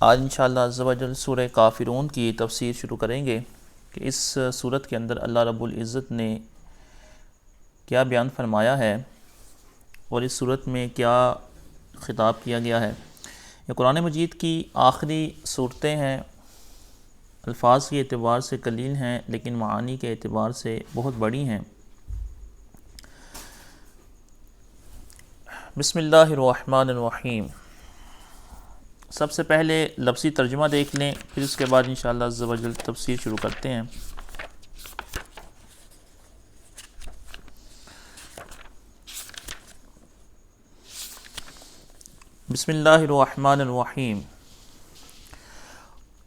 آج انشاءاللہ عز و جل سورہ کافرون کی تفسیر شروع کریں گے کہ اس صورت کے اندر اللہ رب العزت نے کیا بیان فرمایا ہے اور اس صورت میں کیا خطاب کیا گیا ہے۔ یہ قرآن مجید کی آخری صورتیں ہیں، الفاظ کے اعتبار سے قلیل ہیں لیکن معانی کے اعتبار سے بہت بڑی ہیں۔ بسم اللہ الرحمن الرحیم۔ سب سے پہلے لفظی ترجمہ دیکھ لیں، پھر اس کے بعد انشاءاللہ عز و جل تفسیر شروع کرتے ہیں۔ بسم اللہ الرحمن الرحیم۔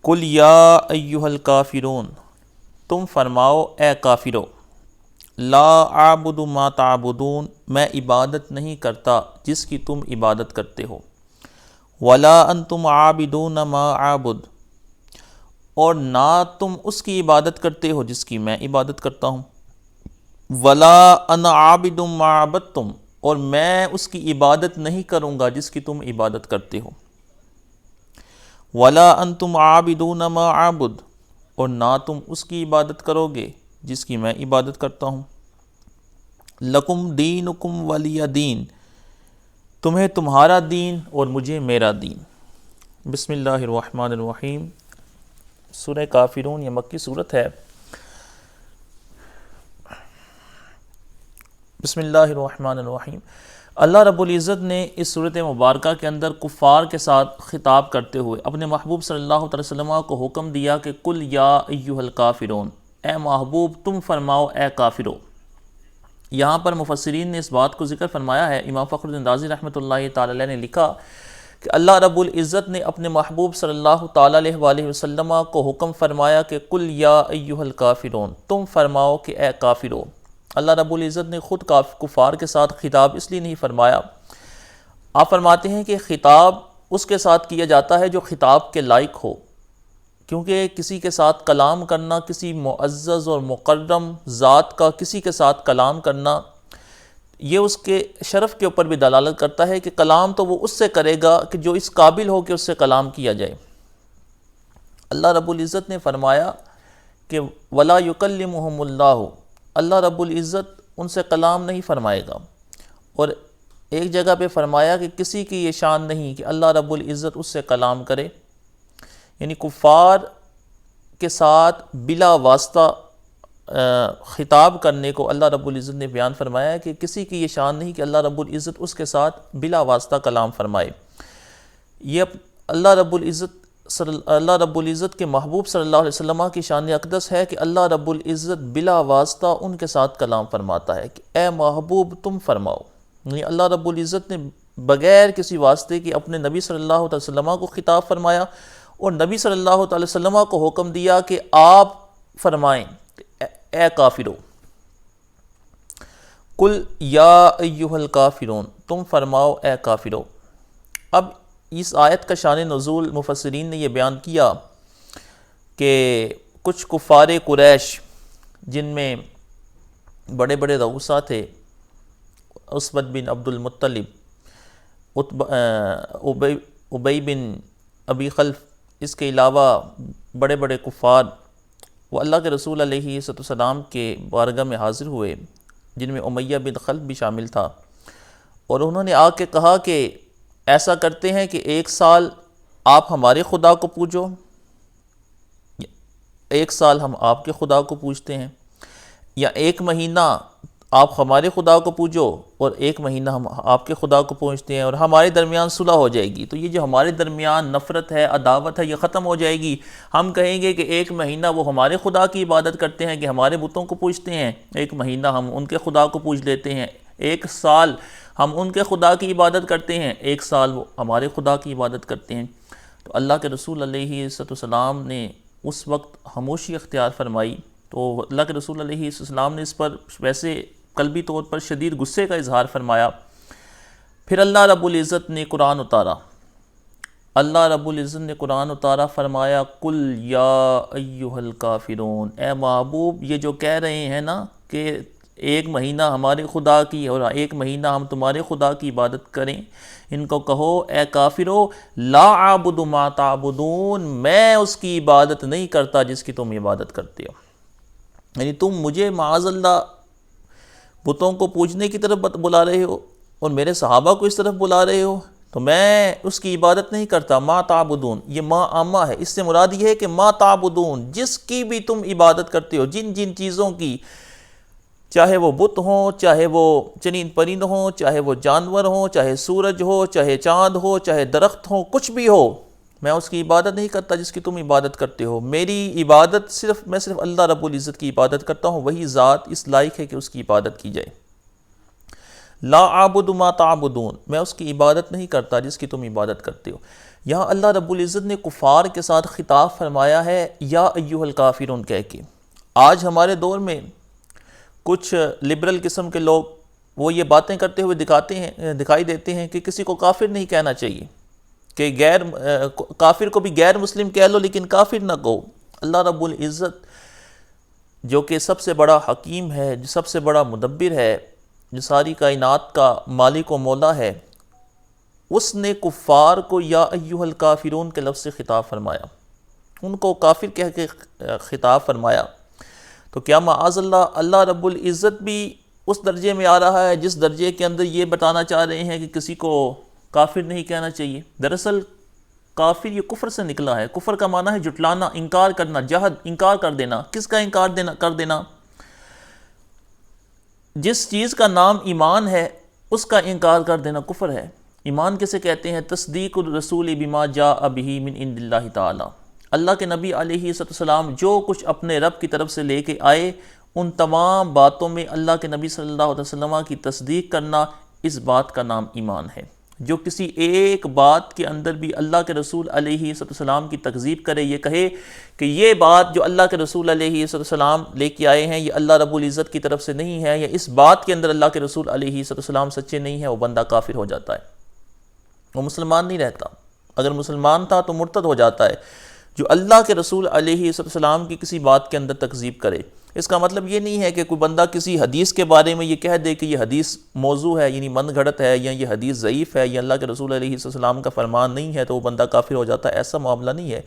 قل یا ایھا الکافرون، تم فرماؤ اے کافرو، لا اعبد ما تعبدون، میں عبادت نہیں کرتا جس کی تم عبادت کرتے ہو، ولا انتم عابدون ما اعبد، اور نہ تم اس کی عبادت کرتے ہو جس کی میں عبادت کرتا ہوں، ولا انا عابد ما عبدتم، اور میں اس کی عبادت نہیں کروں گا جس کی تم عبادت کرتے ہو، ولا انتم عابدون ما اعبد، اور نہ تم اس کی عبادت کرو گے جس کی میں عبادت کرتا ہوں، لکم دینکم ولی دین، تمہیں تمہارا دین اور مجھے میرا دین۔ بسم اللہ الرحمن الرحیم۔ سورہ کافرون یہ مکی صورت ہے۔ بسم اللہ الرحمن الرحیم۔ اللہ رب العزت نے اس صورت مبارکہ کے اندر کفار کے ساتھ خطاب کرتے ہوئے اپنے محبوب صلی اللہ علیہ وسلم کو حکم دیا کہ قل یا ایھا الکافرون، اے محبوب تم فرماؤ اے کافرو۔ یہاں پر مفسرین نے اس بات کو ذکر فرمایا ہے، امام فخر الدین رازی رحمۃ اللہ تعالی علیہ نے لکھا کہ اللہ رب العزت نے اپنے محبوب صلی اللہ تعالی علیہ وآلہ وسلم کو حکم فرمایا کہ قل یا ایھا الکافرون، تم فرماؤ کہ اے کافرو۔ اللہ رب العزت نے خود کفار کے ساتھ خطاب اس لیے نہیں فرمایا۔ آپ فرماتے ہیں کہ خطاب اس کے ساتھ کیا جاتا ہے جو خطاب کے لائق ہو، کیونکہ کسی کے ساتھ کلام کرنا، کسی معزز اور مکرم ذات کا کسی کے ساتھ کلام کرنا، یہ اس کے شرف کے اوپر بھی دلالت کرتا ہے کہ کلام تو وہ اس سے کرے گا کہ جو اس قابل ہو کہ اس سے کلام کیا جائے۔ اللہ رب العزت نے فرمایا کہ وَلَا يُكَلِّمُهُمُ اللَّهُ، اللہ رب العزت ان سے کلام نہیں فرمائے گا، اور ایک جگہ پہ فرمایا کہ کسی کی یہ شان نہیں کہ اللہ رب العزت اس سے کلام کرے، یعنی کفار کے ساتھ بلا واسطہ خطاب کرنے کو اللہ رب العزت نے بیان فرمایا ہے کہ کسی کی یہ شان نہیں کہ اللہ رب العزت اس کے ساتھ بلا واسطہ کلام فرمائے۔ یہ اللہ رب العزت کے محبوب صلی اللہ علیہ وسلم کی شان اقدس ہے کہ اللہ رب العزت بلا واسطہ ان کے ساتھ کلام فرماتا ہے کہ اے محبوب تم فرماؤ، یعنی اللہ رب العزت نے بغیر کسی واسطے کے اپنے نبی صلی اللہ علیہ وسلم کو خطاب فرمایا، اور نبی صلی اللہ علیہ وسلم کو حکم دیا کہ آپ فرمائیں اے کافرو، قل یا ایھا الکافرون، تم فرماؤ اے کافرو۔ اب اس آیت کا شان نزول مفسرین نے یہ بیان کیا کہ کچھ کفار قریش جن میں بڑے بڑے رؤسا تھے، عصبت بن عبد المطلب، ابی بن ابی خلف، اس کے علاوہ بڑے بڑے کفار وہ اللہ کے رسول علیہ السلام کے بارگاہ میں حاضر ہوئے، جن میں امیہ بن خلف بھی شامل تھا، اور انہوں نے آ کے کہا کہ ایسا کرتے ہیں کہ ایک سال آپ ہمارے خدا کو پوجو، ایک سال ہم آپ کے خدا کو پوجتے ہیں، یا ایک مہینہ آپ ہمارے خدا کو پوجو اور ایک مہینہ ہم آپ کے خدا کو پوجتے ہیں، اور ہمارے درمیان صلح ہو جائے گی، تو یہ جو ہمارے درمیان نفرت ہے، عداوت ہے، یہ ختم ہو جائے گی۔ ہم کہیں گے کہ ایک مہینہ وہ ہمارے خدا کی عبادت کرتے ہیں کہ ہمارے بتوں کو پوجتے ہیں، ایک مہینہ ہم ان کے خدا کو پوج لیتے ہیں، ایک سال ہم ان کے خدا کی عبادت کرتے ہیں، ایک سال وہ ہمارے خدا کی عبادت کرتے ہیں۔ تو اللہ کے رسول علیہ السلام نے اس وقت خاموشی اختیار فرمائی، تو اللہ کے رسول علیہ السلام نے اس پر ویسے قلبی طور پر شدید غصے کا اظہار فرمایا۔ پھر اللہ رب العزت نے قرآن اتارا، اللہ رب العزت نے قرآن اتارا، فرمایا قل یا ایھا الکافرون، اے محبوب یہ جو کہہ رہے ہیں نا کہ ایک مہینہ ہمارے خدا کی اور ایک مہینہ ہم تمہارے خدا کی عبادت کریں۔ ان کو کہو اے کافرو لا اعبد ما تعبدون، میں اس کی عبادت نہیں کرتا جس کی تم عبادت کرتے ہو۔ یعنی تم مجھے معاذ اللہ بتوں کو پوجنے کی طرف بلا رہے ہو اور میرے صحابہ کو اس طرف بلا رہے ہو، تو میں اس کی عبادت نہیں کرتا۔ ما تعبدون، یہ ما عامہ ہے، اس سے مراد یہ ہے کہ ما تعبدون، جس کی بھی تم عبادت کرتے ہو، جن جن چیزوں کی، چاہے وہ بت ہوں، چاہے وہ چنین پرند ہوں، چاہے وہ جانور ہوں، چاہے سورج ہو، چاہے چاند ہو، چاہے درخت ہوں، کچھ بھی ہو، میں اس کی عبادت نہیں کرتا جس کی تم عبادت کرتے ہو۔ میری عبادت میں صرف اللہ رب العزت کی عبادت کرتا ہوں، وہی ذات اس لائق ہے کہ اس کی عبادت کی جائے۔ لا اعبد ما تعبدون، میں اس کی عبادت نہیں کرتا جس کی تم عبادت کرتے ہو۔ یہاں اللہ رب العزت نے کفار کے ساتھ خطاب فرمایا ہے یا ایھا الکافرون کہہ کے۔ آج ہمارے دور میں کچھ لبرل قسم کے لوگ وہ یہ باتیں کرتے ہوئے دکھائی دیتے ہیں کہ کسی کو کافر نہیں کہنا چاہیے، کہ کافر کو بھی غیر مسلم کہہ لو لیکن کافر نہ کہو۔ اللہ رب العزت جو کہ سب سے بڑا حکیم ہے، جو سب سے بڑا مدبر ہے، جو ساری کائنات کا مالک و مولا ہے، اس نے کفار کو یا ایھا الکافرون کے لفظ سے خطاب فرمایا، ان کو کافر کہہ کے خطاب فرمایا۔ تو کیا معاذ اللہ اللہ رب العزت بھی اس درجے میں آ رہا ہے جس درجے کے اندر یہ بتانا چاہ رہے ہیں کہ کسی کو کافر نہیں کہنا چاہیے؟ دراصل کافر یہ کفر سے نکلا ہے۔ کفر کا معنی ہے جھٹلانا، انکار کرنا، جحد، انکار کر دینا۔ کس کا انکار کر دینا؟ جس چیز کا نام ایمان ہے اس کا انکار کر دینا کفر ہے۔ ایمان کسے کہتے ہیں؟ تصدیق الرسول بما جاء بہ من عند اللہ تعالی، اللہ کے نبی علیہ السلام جو کچھ اپنے رب کی طرف سے لے کے آئے، ان تمام باتوں میں اللہ کے نبی صلی اللہ علیہ وسلم کی تصدیق کرنا، اس بات کا نام ایمان ہے۔ جو کسی ایک بات کے اندر بھی اللہ کے رسول علیہ السلام کی تکذیب کرے، یہ کہے کہ یہ بات جو اللہ کے رسول علیہ السلام لے کے آئے ہیں یہ اللہ رب العزت کی طرف سے نہیں ہے، یا اس بات کے اندر اللہ کے رسول علیہ السلام سچے نہیں ہیں، وہ بندہ کافر ہو جاتا ہے، وہ مسلمان نہیں رہتا۔ اگر مسلمان تھا تو مرتد ہو جاتا ہے۔ جو اللہ کے رسول علیہ السلام کی کسی بات کے اندر تکذیب کرے، اس کا مطلب یہ نہیں ہے کہ کوئی بندہ کسی حدیث کے بارے میں یہ کہہ دے کہ یہ حدیث موضوع ہے، یعنی من گھڑت ہے، یا یہ حدیث ضعیف ہے، یا اللہ کے رسول علیہ السلام کا فرمان نہیں ہے تو وہ بندہ کافر ہو جاتا ہے۔ ایسا معاملہ نہیں ہے،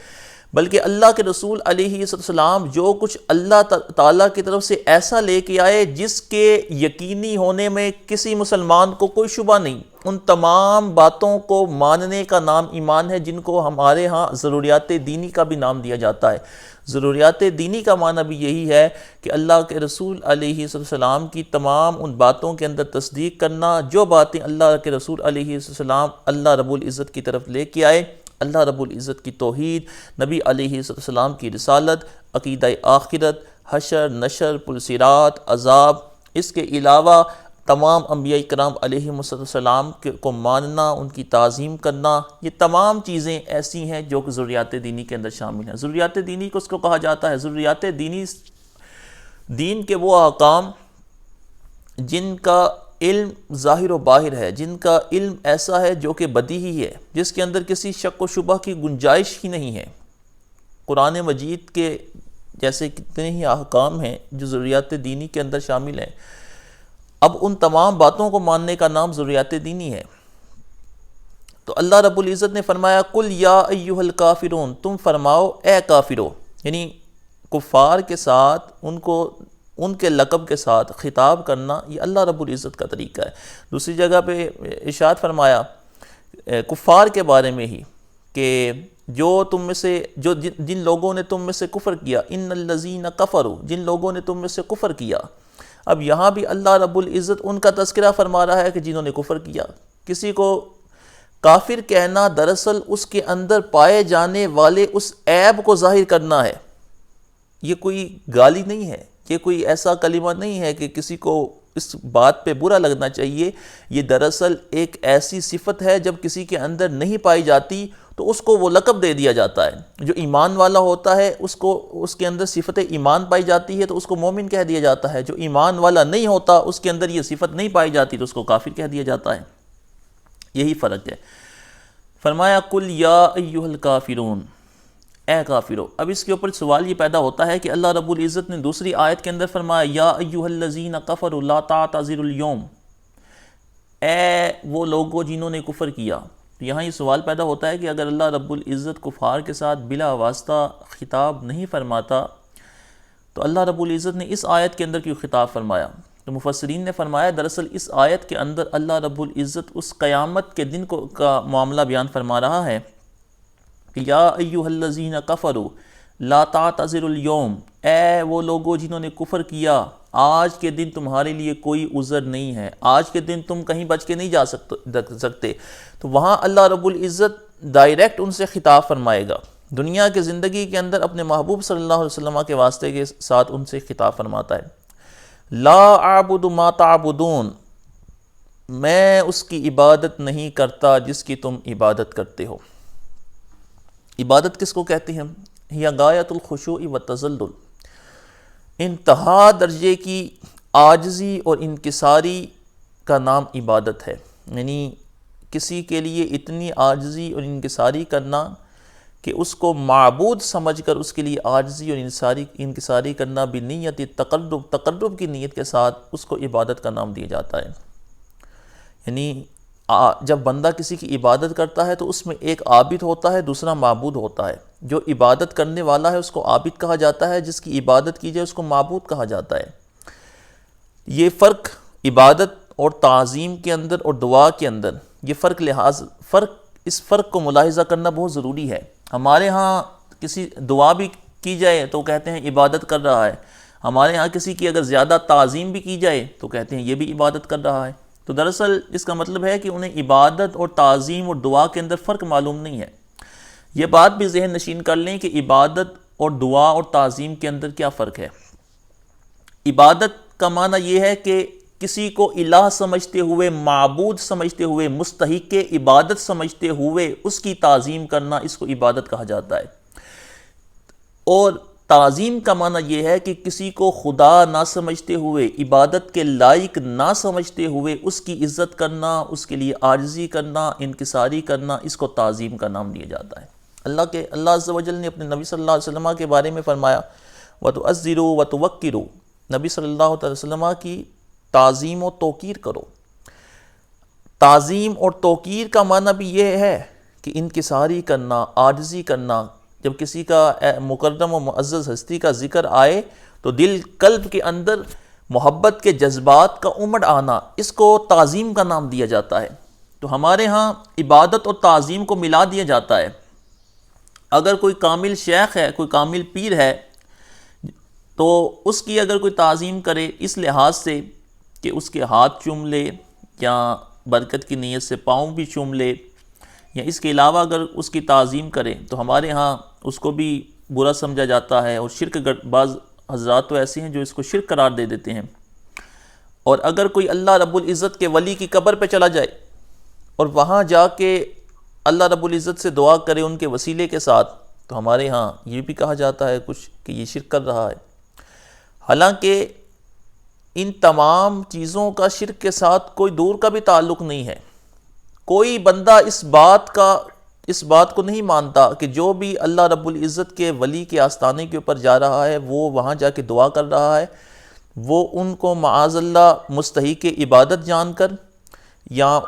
بلکہ اللہ کے رسول علیہ السلام جو کچھ اللہ تعالیٰ کی طرف سے ایسا لے کے آئے جس کے یقینی ہونے میں کسی مسلمان کو کوئی شبہ نہیں، ان تمام باتوں کو ماننے کا نام ایمان ہے، جن کو ہمارے ہاں ضروریات دینی کا بھی نام دیا جاتا ہے۔ ضروریات دینی کا معنی بھی یہی ہے کہ اللہ کے رسول علیہ السلام کی تمام ان باتوں کے اندر تصدیق کرنا، جو باتیں اللہ کے رسول علیہ السلام اللہ رب العزت کی طرف لے کے آئے، اللہ رب العزت کی توحید، نبی علیہ السلام کی رسالت، عقیدہ آخرت، حشر، نشر، پلسرات، عذاب، اس کے علاوہ تمام انبیاء کرام علیہ السلام کو ماننا، ان کی تعظیم کرنا، یہ تمام چیزیں ایسی ہیں جو کہ ضروریات دینی کے اندر شامل ہیں۔ ضروریات دینی کو کہا جاتا ہے، ضروریات دینی دین کے وہ احکام جن کا علم ظاہر و باہر ہے، جن کا علم ایسا ہے جو کہ بدیہی ہے، جس کے اندر کسی شک و شبہ کی گنجائش ہی نہیں ہے۔ قرآن مجید کے جیسے کتنے ہی احکام ہیں جو ضروریات دینی کے اندر شامل ہیں۔ اب ان تمام باتوں کو ماننے کا نام ضروریات دینی ہے۔ تو اللہ رب العزت نے فرمایا قل یا ایھا الکافرون، تم فرماؤ اے کافرو، یعنی کفار کے ساتھ ان کے لقب کے ساتھ خطاب کرنا یہ اللہ رب العزت کا طریقہ ہے۔ دوسری جگہ پہ ارشاد فرمایا کفار کے بارے میں ہی کہ جو تم میں سے جن لوگوں نے تم میں سے کفر کیا، ان الذین کفروا، جن لوگوں نے تم میں سے کفر کیا۔ اب یہاں بھی اللہ رب العزت ان کا تذکرہ فرما رہا ہے کہ جنہوں نے کفر کیا۔ کسی کو کافر کہنا دراصل اس کے اندر پائے جانے والے اس عیب کو ظاہر کرنا ہے، یہ کوئی گالی نہیں ہے، یہ کوئی ایسا کلمہ نہیں ہے کہ کسی کو اس بات پہ برا لگنا چاہیے۔ یہ دراصل ایک ایسی صفت ہے جب کسی کے اندر نہیں پائی جاتی تو اس کو وہ لقب دے دیا جاتا ہے۔ جو ایمان والا ہوتا ہے اس کے اندر صفت ایمان پائی جاتی ہے تو اس کو مومن کہہ دیا جاتا ہے۔ جو ایمان والا نہیں ہوتا، اس کے اندر یہ صفت نہیں پائی جاتی تو اس کو کافر کہہ دیا جاتا ہے۔ یہی فرق ہے۔ فرمایا قل یا ایھا الکافرون، اے کافرو۔ اب اس کے اوپر سوال یہ پیدا ہوتا ہے کہ اللہ رب العزت نے دوسری آیت کے اندر فرمایا یا ایھا الذین کفروا لا تعتذروا اليوم، اے وہ لوگوں جنہوں نے کفر کیا۔ یہاں یہ سوال پیدا ہوتا ہے کہ اگر اللہ رب العزت کفار کے ساتھ بلا واسطہ خطاب نہیں فرماتا تو اللہ رب العزت نے اس آیت کے اندر کیوں خطاب فرمایا؟ تو مفسرین نے فرمایا دراصل اس آیت کے اندر اللہ رب العزت اس قیامت کے دن کا معاملہ بیان فرما رہا ہے کہ یا ایھا الذین کفروا لا تعتذروا اليوم، اے وہ لوگوں جنہوں نے کفر کیا، آج کے دن تمہارے لیے کوئی عذر نہیں ہے، آج کے دن تم کہیں بچ کے نہیں جا سکتے۔ تو وہاں اللہ رب العزت ڈائریکٹ ان سے خطاب فرمائے گا، دنیا کے زندگی کے اندر اپنے محبوب صلی اللہ علیہ وسلم کے واسطے کے ساتھ ان سے خطاب فرماتا ہے، لا اعبد ما تعبدون، میں اس کی عبادت نہیں کرتا جس کی تم عبادت کرتے ہو۔ عبادت کس کو کہتے ہیں؟ ہی غایۃ الخشوع والتذلل، انتہا درجے کی عاجزی اور انکساری کا نام عبادت ہے، یعنی کسی کے لیے اتنی عاجزی اور انکساری کرنا کہ اس کو معبود سمجھ کر اس کے لیے عاجزی اور انکساری کرنا بنیت تقرب کی نیت کے ساتھ اس کو عبادت کا نام دیا جاتا ہے۔ یعنی جب بندہ کسی کی عبادت کرتا ہے تو اس میں ایک عابد ہوتا ہے، دوسرا معبود ہوتا ہے۔ جو عبادت کرنے والا ہے اس کو عابد کہا جاتا ہے، جس کی عبادت کی جائے اس کو معبود کہا جاتا ہے۔ یہ فرق عبادت اور تعظیم کے اندر اور دعا کے اندر، یہ اس فرق کو ملاحظہ کرنا بہت ضروری ہے۔ ہمارے ہاں کسی دعا بھی کی جائے تو کہتے ہیں عبادت کر رہا ہے، ہمارے ہاں کسی کی اگر زیادہ تعظیم بھی کی جائے تو کہتے ہیں یہ بھی عبادت کر رہا ہے۔ تو دراصل اس کا مطلب ہے کہ انہیں عبادت اور تعظیم اور دعا کے اندر فرق معلوم نہیں ہے۔ یہ بات بھی ذہن نشین کر لیں کہ عبادت اور دعا اور تعظیم کے اندر کیا فرق ہے۔ عبادت کا معنی یہ ہے کہ کسی کو الہ سمجھتے ہوئے، معبود سمجھتے ہوئے، مستحق عبادت سمجھتے ہوئے اس کی تعظیم کرنا، اس کو عبادت کہا جاتا ہے۔ اور تعظیم کا معنی یہ ہے کہ کسی کو خدا نہ سمجھتے ہوئے، عبادت کے لائق نہ سمجھتے ہوئے اس کی عزت کرنا، اس کے لیے عاجزی کرنا، انکساری کرنا، اس کو تعظیم کا نام دیا جاتا ہے۔ اللہ عز و جل نے اپنے نبی صلی اللہ علیہ وسلم کے بارے میں فرمایا وَتُعَزِّرُوا وَتُوَقِّرُوا، نبی صلی اللہ علیہ وسلم کی تعظیم و توقیر کرو۔ تعظیم اور توقیر کا معنی بھی یہ ہے کہ انکساری کرنا، عاجزی کرنا۔ جب کسی کا مکرم و معزز ہستی کا ذکر آئے تو دل قلب کے اندر محبت کے جذبات کا امڑ آنا، اس کو تعظیم کا نام دیا جاتا ہے۔ تو ہمارے ہاں عبادت اور تعظیم کو ملا دیا جاتا ہے۔ اگر کوئی کامل شیخ ہے، کوئی کامل پیر ہے، تو اس کی اگر کوئی تعظیم کرے اس لحاظ سے کہ اس کے ہاتھ چوم لے یا برکت کی نیت سے پاؤں بھی چوم لے، یا اس کے علاوہ اگر اس کی تعظیم کرے تو ہمارے ہاں اس کو بھی برا سمجھا جاتا ہے، اور شرک بعض حضرات تو ایسے ہیں جو اس کو شرک قرار دے دیتے ہیں۔ اور اگر کوئی اللہ رب العزت کے ولی کی قبر پہ چلا جائے اور وہاں جا کے اللہ رب العزت سے دعا کرے ان کے وسیلے کے ساتھ، تو ہمارے ہاں یہ بھی کہا جاتا ہے کچھ کہ یہ شرک کر رہا ہے۔ حالانکہ ان تمام چیزوں کا شرک کے ساتھ کوئی دور کا بھی تعلق نہیں ہے۔ کوئی بندہ اس بات کو نہیں مانتا کہ جو بھی اللہ رب العزت کے ولی کے آستانے کے اوپر جا رہا ہے، وہ وہاں جا کے دعا کر رہا ہے، وہ ان کو معاذ اللہ مستحق عبادت جان کر یا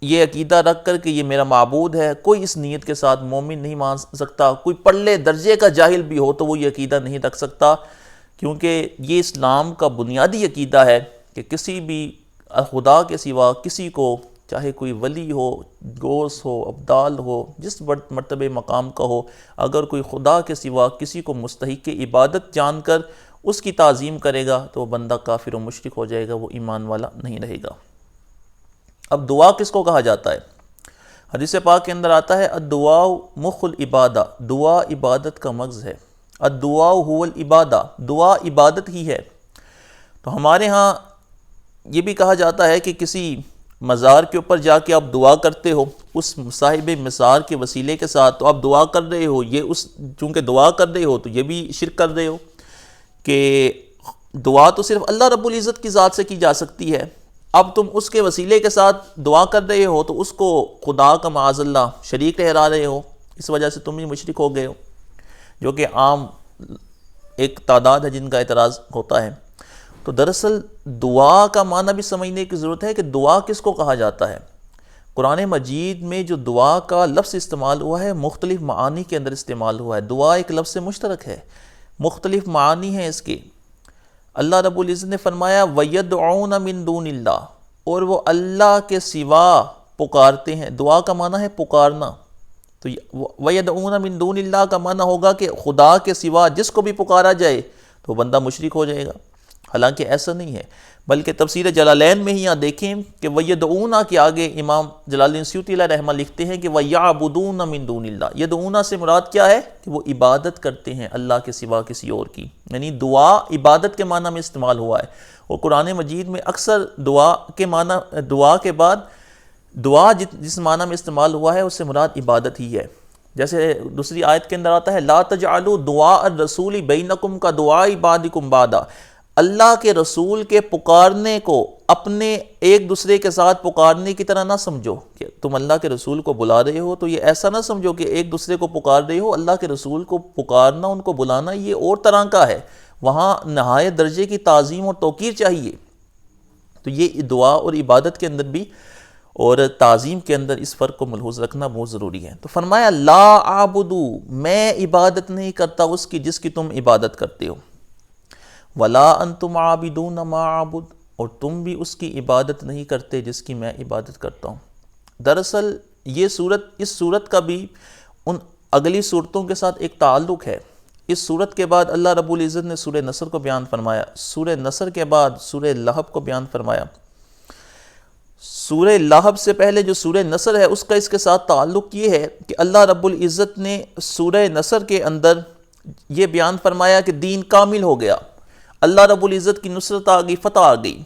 یہ عقیدہ رکھ کر کہ یہ میرا معبود ہے، کوئی اس نیت کے ساتھ مومن نہیں مان سکتا۔ کوئی پرلے درجے کا جاہل بھی ہو تو وہ یہ عقیدہ نہیں رکھ سکتا، کیونکہ یہ اسلام کا بنیادی عقیدہ ہے کہ کسی بھی خدا کے سوا کسی کو، چاہے کوئی ولی ہو، غوث ہو، ابدال ہو، جس مرتبہ مقام کا ہو، اگر کوئی خدا کے سوا کسی کو مستحق عبادت جان کر اس کی تعظیم کرے گا تو وہ بندہ کافر و مشرک ہو جائے گا، وہ ایمان والا نہیں رہے گا۔ اب دعا کس کو کہا جاتا ہے؟ حدیث پاک کے اندر آتا ہے الدعاء مخ العبادہ، دعا عبادت کا مغز ہے۔ الدعاء هو العبادہ، دعا عبادت ہی ہے۔ تو ہمارے ہاں یہ بھی کہا جاتا ہے کہ کسی مزار کے اوپر جا کے آپ دعا کرتے ہو اس صاحب مزار کے وسیلے کے ساتھ، تو آپ دعا کر رہے ہو، چونکہ دعا کر رہے ہو تو یہ بھی شرک کر رہے ہو کہ دعا تو صرف اللہ رب العزت کی ذات سے کی جا سکتی ہے، اب تم اس کے وسیلے کے ساتھ دعا کر رہے ہو تو اس کو خدا کا معاذ اللہ شریک ٹھہرا رہے ہو، اس وجہ سے تم بھی مشرک ہو گئے ہو۔ جو کہ عام ایک تعداد ہے جن کا اعتراض ہوتا ہے۔ تو دراصل دعا کا معنی بھی سمجھنے کی ضرورت ہے کہ دعا کس کو کہا جاتا ہے۔ قرآن مجید میں جو دعا کا لفظ استعمال ہوا ہے مختلف معانی کے اندر استعمال ہوا ہے۔ دعا ایک لفظ مشترک ہے، مختلف معانی ہیں اس کے۔ اللہ رب العزت نے فرمایا وَيَدْعُونَ مِن دُونِ اللَّهِ، اور وہ اللہ کے سوا پکارتے ہیں۔ دعا کا معنی ہے پکارنا، تو وَيَدْعُونَ مِن دُونِ اللَّهِ کا معنی ہوگا کہ خدا کے سوا جس کو بھی پکارا جائے تو بندہ مشرک ہو جائے گا، حالانکہ ایسا نہیں ہے، بلکہ تفسیر جلالین میں ہی یہاں دیکھیں کہ وَيَدْعُونَ کے آگے امام جلال الدین سیوطی علیہ رحمہ لکھتے ہیں کہ وَيَعْبُدُونَ مِن دُونِ اللَّهِ، یدعون سے مراد کیا ہے کہ وہ عبادت کرتے ہیں اللہ کے سوا کسی اور کی، یعنی دعا عبادت کے معنی میں استعمال ہوا ہے۔ اور قرآن مجید میں اکثر دعا کے معنی، دعا کے بعد دعا جس معنی میں استعمال ہوا ہے اس سے مراد عبادت ہی ہے۔ جیسے دوسری آیت کے اندر آتا ہے لا تجعلوا دعاء الرسول بینکم کا دعاء بعضکم بعضا، اللہ کے رسول کے پکارنے کو اپنے ایک دوسرے کے ساتھ پکارنے کی طرح نہ سمجھو کہ تم اللہ کے رسول کو بلا رہے ہو تو یہ ایسا نہ سمجھو کہ ایک دوسرے کو پکار رہے ہو، اللہ کے رسول کو پکارنا، ان کو بلانا یہ اور طرح کا ہے، وہاں نہایت درجے کی تعظیم اور توقیر چاہیے۔ تو یہ دعا اور عبادت کے اندر بھی اور تعظیم کے اندر اس فرق کو ملحوظ رکھنا بہت ضروری ہے۔ تو فرمایا لا اعبدو، میں عبادت نہیں کرتا اس کی جس کی تم عبادت کرتے ہو، ولا انتم عابدون ما اعبد، اور تم بھی اس کی عبادت نہیں کرتے جس کی میں عبادت کرتا ہوں۔ دراصل یہ اس صورت کا بھی ان اگلی صورتوں کے ساتھ ایک تعلق ہے۔ اس صورت کے بعد اللہ رب العزت نے سورہ نصر کو بیان فرمایا، سورہ نصر کے بعد سورہ لہب کو بیان فرمایا۔ سورہ لہب سے پہلے جو سورہ نصر ہے اس کا اس کے ساتھ تعلق یہ ہے کہ اللہ رب العزت نے سورہ نصر کے اندر یہ بیان فرمایا کہ دین کامل ہو گیا، اللہ رب العزت کی نصرت آ گئی، فتح آ گئی،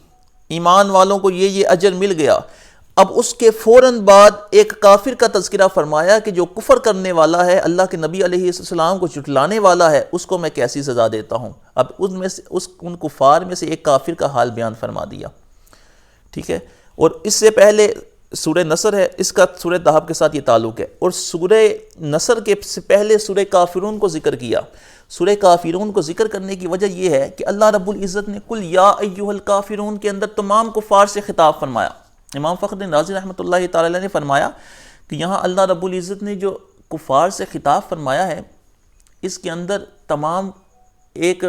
ایمان والوں کو یہ اجر مل گیا۔ اب اس کے فوراً بعد ایک کافر کا تذکرہ فرمایا کہ جو کفر کرنے والا ہے، اللہ کے نبی علیہ السلام کو جھٹلانے والا ہے، اس کو میں کیسی سزا دیتا ہوں۔ اب ان کفار میں سے ایک کافر کا حال بیان فرما دیا، ٹھیک ہے۔ اور اس سے پہلے سورہ نصر ہے، اس کا سورہ لہب کے ساتھ یہ تعلق ہے، اور سورہ نصر کے سے پہلے سورہ کافرون کو ذکر کیا۔ سورہ کافرون کو ذکر کرنے کی وجہ یہ ہے کہ اللہ رب العزت نے کل یا ایھا الکافرون کے اندر تمام کفار سے خطاب فرمایا۔ امام فخر الدین رازی رحمۃ اللہ تعالی علیہ نے فرمایا کہ یہاں اللہ رب العزت نے جو کفار سے خطاب فرمایا ہے اس کے اندر تمام ایک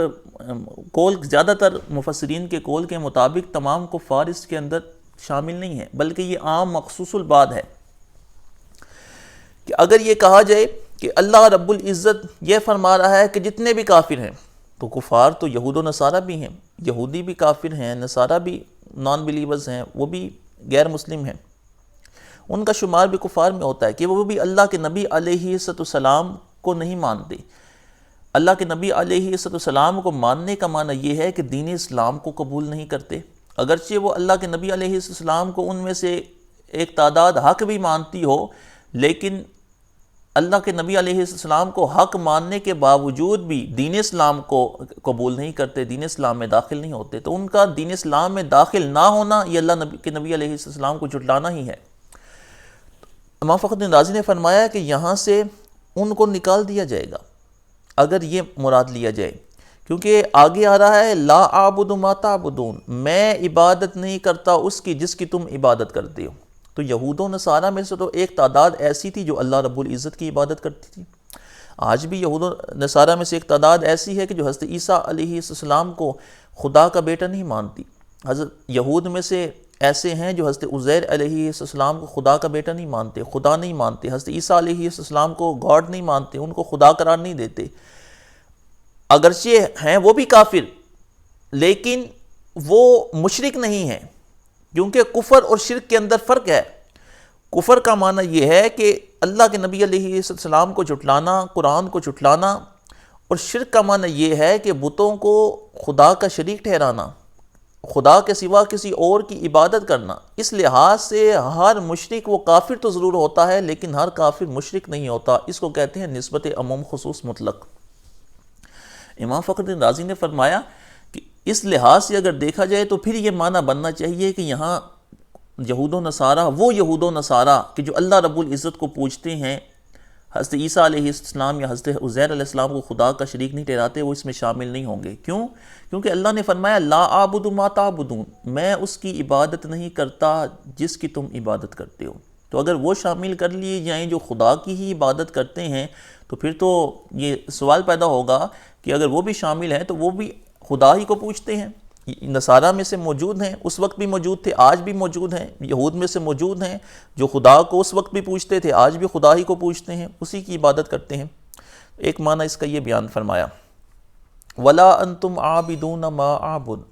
قول، زیادہ تر مفسرین کے قول کے مطابق تمام کفار اس کے اندر شامل نہیں ہیں، بلکہ یہ عام مخصوص البعض ہے کہ اگر یہ کہا جائے کہ اللہ رب العزت یہ فرما رہا ہے کہ جتنے بھی کافر ہیں، تو کفار تو یہود و نصارہ بھی ہیں، یہودی بھی کافر ہیں، نصارہ بھی نان بلیورز ہیں، وہ بھی غیر مسلم ہیں، ان کا شمار بھی کفار میں ہوتا ہے کہ وہ بھی اللہ کے نبی علیہ السلام کو نہیں مانتے۔ اللہ کے نبی علیہ السلام کو ماننے کا معنی یہ ہے کہ دین اسلام کو قبول نہیں کرتے، اگرچہ وہ اللہ کے نبی علیہ السلام کو ان میں سے ایک تعداد حق بھی مانتی ہو، لیکن اللہ کے نبی علیہ السلام کو حق ماننے کے باوجود بھی دین اسلام کو قبول نہیں کرتے، دین اسلام میں داخل نہیں ہوتے، تو ان کا دین اسلام میں داخل نہ ہونا یہ اللہ کے نبی علیہ السلام کو جھٹلانا ہی ہے۔ امام فخر الدین رازی نے فرمایا کہ یہاں سے ان کو نکال دیا جائے گا اگر یہ مراد لیا جائے، کیونکہ آگے آ رہا ہے لا اعبد ما تعبدون، میں عبادت نہیں کرتا اس کی جس کی تم عبادت کرتے ہو۔ تو یہود و نصارہ میں سے تو ایک تعداد ایسی تھی جو اللہ رب العزت کی عبادت کرتی تھی، آج بھی یہود و نصارہ میں سے ایک تعداد ایسی ہے کہ جو حضرت عیسیٰ علیہ السلام کو خدا کا بیٹا نہیں مانتی۔ حضرت یہود میں سے ایسے ہیں جو حضرت عزیر علیہ السلام کو خدا کا بیٹا نہیں مانتے، خدا نہیں مانتے، حضرت عیسیٰ علیہ السلام کو گاڈ نہیں مانتے، ان کو خدا قرار نہیں دیتے، اگرچہ ہیں وہ بھی کافر لیکن وہ مشرک نہیں ہیں، کیونکہ کفر اور شرک کے اندر فرق ہے۔ کفر کا معنی یہ ہے کہ اللہ کے نبی علیہ السلام کو جھٹلانا، قرآن کو جھٹلانا، اور شرک کا معنی یہ ہے کہ بتوں کو خدا کا شریک ٹھہرانا، خدا کے سوا کسی اور کی عبادت کرنا۔ اس لحاظ سے ہر مشرک وہ کافر تو ضرور ہوتا ہے لیکن ہر کافر مشرک نہیں ہوتا، اس کو کہتے ہیں نسبت عموم خصوص مطلق۔ امام فخر الدین رازی نے فرمایا کہ اس لحاظ سے اگر دیکھا جائے تو پھر یہ معنی بننا چاہیے کہ یہاں یہود و نصارہ، وہ یہود و نصارہ کہ جو اللہ رب العزت کو پوجتے ہیں، حضرت عیسیٰ علیہ السلام یا حضرت عزیر علیہ السلام کو خدا کا شریک نہیں ٹھہراتے، وہ اس میں شامل نہیں ہوں گے۔ کیوں؟ کیونکہ اللہ نے فرمایا لا اعبد ما تعبدون، میں اس کی عبادت نہیں کرتا جس کی تم عبادت کرتے ہو۔ تو اگر وہ شامل کر لیے جائیں جو خدا کی ہی عبادت کرتے ہیں تو پھر تو یہ سوال پیدا ہوگا کہ اگر وہ بھی شامل ہیں تو وہ بھی خدا ہی کو پوچھتے ہیں۔ نصارہ میں سے موجود ہیں، اس وقت بھی موجود تھے، آج بھی موجود ہیں۔ یہود میں سے موجود ہیں جو خدا کو اس وقت بھی پوچھتے تھے، آج بھی خدا ہی کو پوچھتے ہیں، اسی کی عبادت کرتے ہیں۔ ایک معنی اس کا یہ بیان فرمایا وَلَا أَنْتُمْ عَابِدُونَ مَا أَعْبُدُ،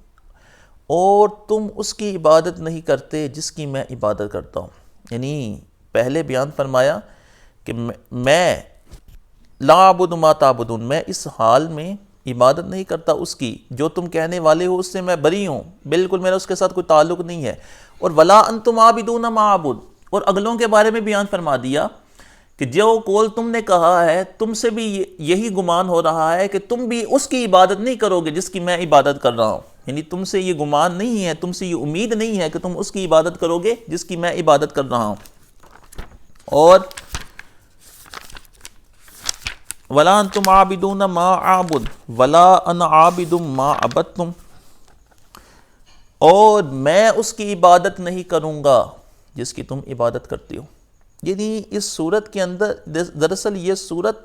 اور تم اس کی عبادت نہیں کرتے جس کی میں عبادت کرتا ہوں۔ یعنی پہلے بیان فرمایا کہ میں لا اعبد ما تعبدون، میں اس حال میں عبادت نہیں کرتا اس کی جو تم کہنے والے ہو، اس سے میں بری ہوں، بالکل میرا اس کے ساتھ کوئی تعلق نہیں ہے۔ اور ولا انتم عابدون ما اعبد، اور اگلوں کے بارے میں بیان فرما دیا کہ جو قول تم نے کہا ہے تم سے بھی یہی گمان ہو رہا ہے کہ تم بھی اس کی عبادت نہیں کرو گے جس کی میں عبادت کر رہا ہوں۔ یعنی تم سے یہ گمان نہیں ہے، تم سے یہ امید نہیں ہے کہ تم اس کی عبادت کرو گے جس کی میں عبادت کر رہا ہوں۔ اور وَلَا أَنْتُمْ عَابِدُونَ مَا أَعْبُدُ وَلَا أَنَا عَابِدٌ مَا عَبَدتُمْ، اور میں اس کی عبادت نہیں کروں گا جس کی تم عبادت کرتے ہو۔ یعنی اس صورت کے اندر دراصل یہ صورت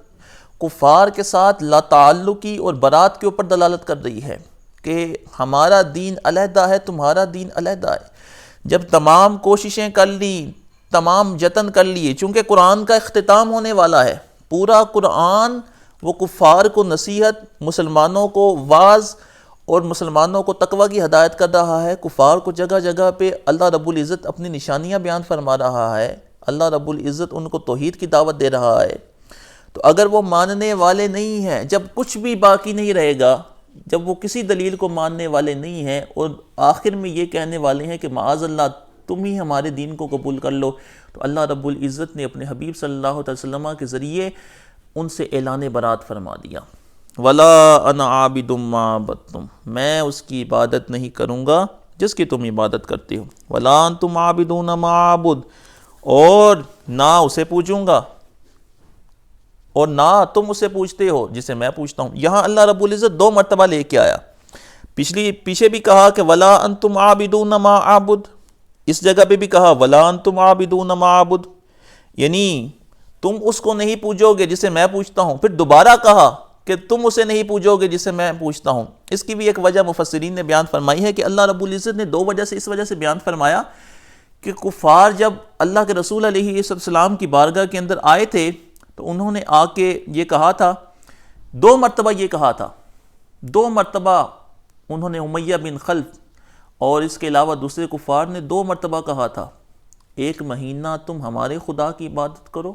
کفار کے ساتھ لا تعلقی اور برات کے اوپر دلالت کر رہی ہے کہ ہمارا دین علیحدہ ہے، تمہارا دین علیحدہ ہے۔ جب تمام کوششیں کر لی، تمام جتن کر لیے، چونکہ قرآن کا اختتام ہونے والا ہے، پورا قرآن وہ کفار کو نصیحت، مسلمانوں کو واعظ اور مسلمانوں کو تقوی کی ہدایت کر رہا ہے۔ کفار کو جگہ جگہ پہ اللہ رب العزت اپنی نشانیاں بیان فرما رہا ہے، اللہ رب العزت ان کو توحید کی دعوت دے رہا ہے۔ تو اگر وہ ماننے والے نہیں ہیں، جب کچھ بھی باقی نہیں رہے گا، جب وہ کسی دلیل کو ماننے والے نہیں ہیں اور آخر میں یہ کہنے والے ہیں کہ معاذ اللہ تم ہی ہمارے دین کو قبول کر لو، تو اللہ رب العزت نے اپنے حبیب صلی اللہ علیہ وسلم کے ذریعے ان سے اعلان برات فرما دیا۔ وَلَا أَنَا عَابِدٌ مَا عَبَدتُمْ، میں اس کی عبادت نہیں کروں گا جس کی تم عبادت کرتے ہو۔ وَلَا أَنْتُمْ عَابِدُونَ مَا أَعْبُدُ، اور نہ اسے پوچھوں گا اور نہ تم اسے پوچھتے ہو جسے میں پوچھتا ہوں۔ یہاں اللہ رب العزت دو مرتبہ لے کے آیا، پیچھے بھی کہا کہ وَلَا أَنْتُمْ عَابِدُونَ مَا أَعْبُدُ، اس جگہ پہ بھی کہا وَلَا أَنْتُمْ عَابِدُونَ مَا أَعْبُدُ، یعنی تم اس کو نہیں پوجو گے جسے میں پوچھتا ہوں۔ پھر دوبارہ کہا کہ تم اسے نہیں پوجو گے جسے میں پوچھتا ہوں۔ اس کی بھی ایک وجہ مفسرین نے بیان فرمائی ہے کہ اللہ رب العزت نے دو وجہ سے اس وجہ سے بیان فرمایا کہ کفار جب اللہ کے رسول علیہ السلام کی بارگاہ کے اندر آئے تھے تو انہوں نے آ کے یہ کہا تھا، دو مرتبہ یہ کہا تھا، دو مرتبہ انہوں نے امیہ بن خلف اور اس کے علاوہ دوسرے کفار نے دو مرتبہ کہا تھا، ایک مہینہ تم ہمارے خدا کی عبادت کرو،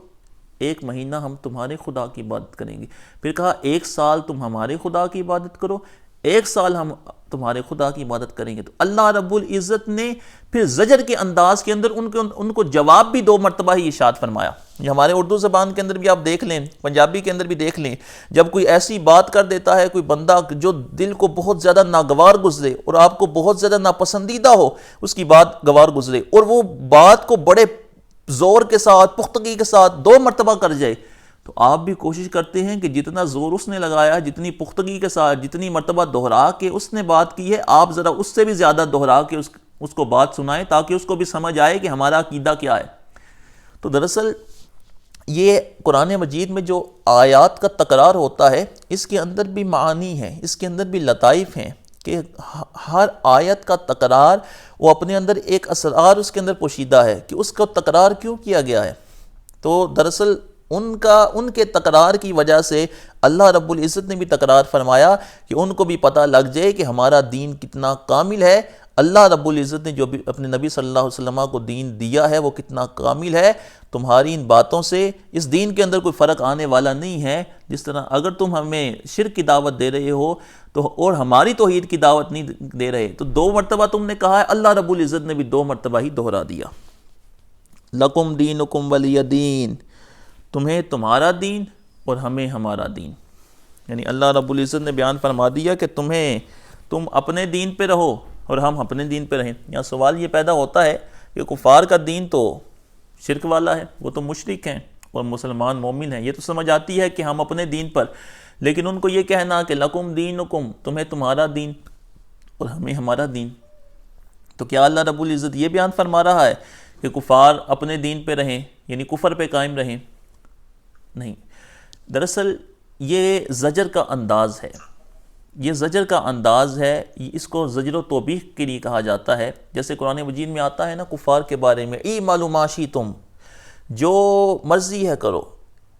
ایک مہینہ ہم تمہارے خدا کی عبادت کریں گے۔ پھر کہا ایک سال تم ہمارے خدا کی عبادت کرو، ایک سال ہم تمہارے خدا کی عبادت کریں گے۔ تو اللہ رب العزت نے پھر زجر کے انداز کے اندر ان کو جواب بھی دو مرتبہ ہی ارشاد فرمایا۔ یہ ہمارے اردو زبان کے اندر بھی آپ دیکھ لیں، پنجابی کے اندر بھی دیکھ لیں، جب کوئی ایسی بات کر دیتا ہے کوئی بندہ جو دل کو بہت زیادہ ناگوار گزرے اور آپ کو بہت زیادہ ناپسندیدہ ہو، اس کی بات گوار گزرے اور وہ بات کو بڑے زور کے ساتھ، پختگی کے ساتھ دو مرتبہ کر جائے، تو آپ بھی کوشش کرتے ہیں کہ جتنا زور اس نے لگایا، جتنی پختگی کے ساتھ، جتنی مرتبہ دہرا کے اس نے بات کی ہے، آپ ذرا اس سے بھی زیادہ دہرا کے اس کو بات سنائیں تاکہ اس کو بھی سمجھ آئے کہ ہمارا عقیدہ کیا ہے۔ تو دراصل یہ قرآن مجید میں جو آیات کا تکرار ہوتا ہے، اس کے اندر بھی معانی ہیں، اس کے اندر بھی لطائف ہیں کہ ہر آیت کا تکرار وہ اپنے اندر ایک اسرار اس کے اندر پوشیدہ ہے کہ اس کا تکرار کیوں کیا گیا ہے۔ تو دراصل ان کے تکرار کی وجہ سے اللہ رب العزت نے بھی تکرار فرمایا کہ ان کو بھی پتہ لگ جائے کہ ہمارا دین کتنا کامل ہے، اللہ رب العزت نے جو بھی اپنے نبی صلی اللہ علیہ وسلم کو دین دیا ہے وہ کتنا کامل ہے۔ تمہاری ان باتوں سے اس دین کے اندر کوئی فرق آنے والا نہیں ہے۔ جس طرح اگر تم ہمیں شرک کی دعوت دے رہے ہو تو اور ہماری توحید کی دعوت نہیں دے رہے، تو دو مرتبہ تم نے کہا ہے، اللہ رب العزت نے بھی دو مرتبہ ہی دہرا دیا۔ لکم دینکم ولی دین، تمہیں تمہارا دین اور ہمیں ہمارا دین، یعنی اللہ رب العزت نے بیان فرما دیا کہ تم اپنے دین پہ رہو اور ہم اپنے دین پہ رہیں۔ یہاں سوال یہ پیدا ہوتا ہے کہ کفار کا دین تو شرک والا ہے، وہ تو مشرک ہیں، اور مسلمان مومن ہیں، یہ تو سمجھ آتی ہے کہ ہم اپنے دین پر، لیکن ان کو یہ کہنا کہ لکم دینکم، تمہیں تمہارا دین اور ہمیں ہمارا دین، تو کیا اللہ رب العزت یہ بیان فرما رہا ہے کہ کفار اپنے دین پہ رہیں، یعنی کفر پہ قائم رہیں؟ نہیں، دراصل یہ زجر کا انداز ہے، یہ زجر کا انداز ہے، اس کو زجر و توبیخ کے لیے کہا جاتا ہے۔ جیسے قرآن مجید میں آتا ہے نا کفار کے بارے میں، اعملوا ما شئتم، جو مرضی ہے کرو،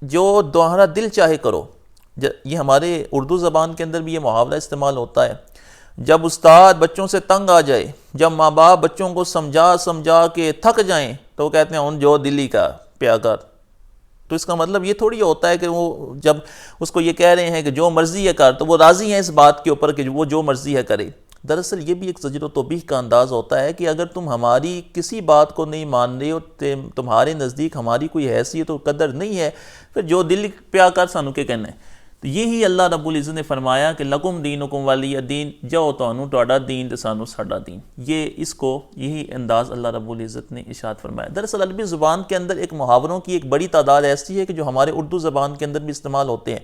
جو تمہارا دل چاہے کرو۔ یہ ہمارے اردو زبان کے اندر بھی یہ محاورہ استعمال ہوتا ہے، جب استاد بچوں سے تنگ آ جائے، جب ماں باپ بچوں کو سمجھا کے تھک جائیں، تو وہ کہتے ہیں ان جو دلی کا پیا کر۔ تو اس کا مطلب یہ تھوڑی ہوتا ہے کہ وہ جب اس کو یہ کہہ رہے ہیں کہ جو مرضی ہے کر، تو وہ راضی ہیں اس بات کے اوپر کہ وہ جو مرضی ہے کرے۔ دراصل یہ بھی ایک زجر و توبیخ کا انداز ہوتا ہے کہ اگر تم ہماری کسی بات کو نہیں مان رہے ہو، تمہارے نزدیک ہماری کوئی حیثیت و قدر نہیں ہے، پھر جو دل پیا کر سانو کے کہنا ہے۔ تو یہی اللہ رب العزت نے فرمایا کہ لکم دینکم ولی دین، جاؤ تانوں تہاڈا دین تے سانو ساڈا دین۔ یہی انداز اللہ رب العزت نے ارشاد فرمایا۔ دراصل عربی زبان کے اندر ایک محاوروں کی ایک بڑی تعداد ایسی ہے کہ جو ہمارے اردو زبان کے اندر بھی استعمال ہوتے ہیں،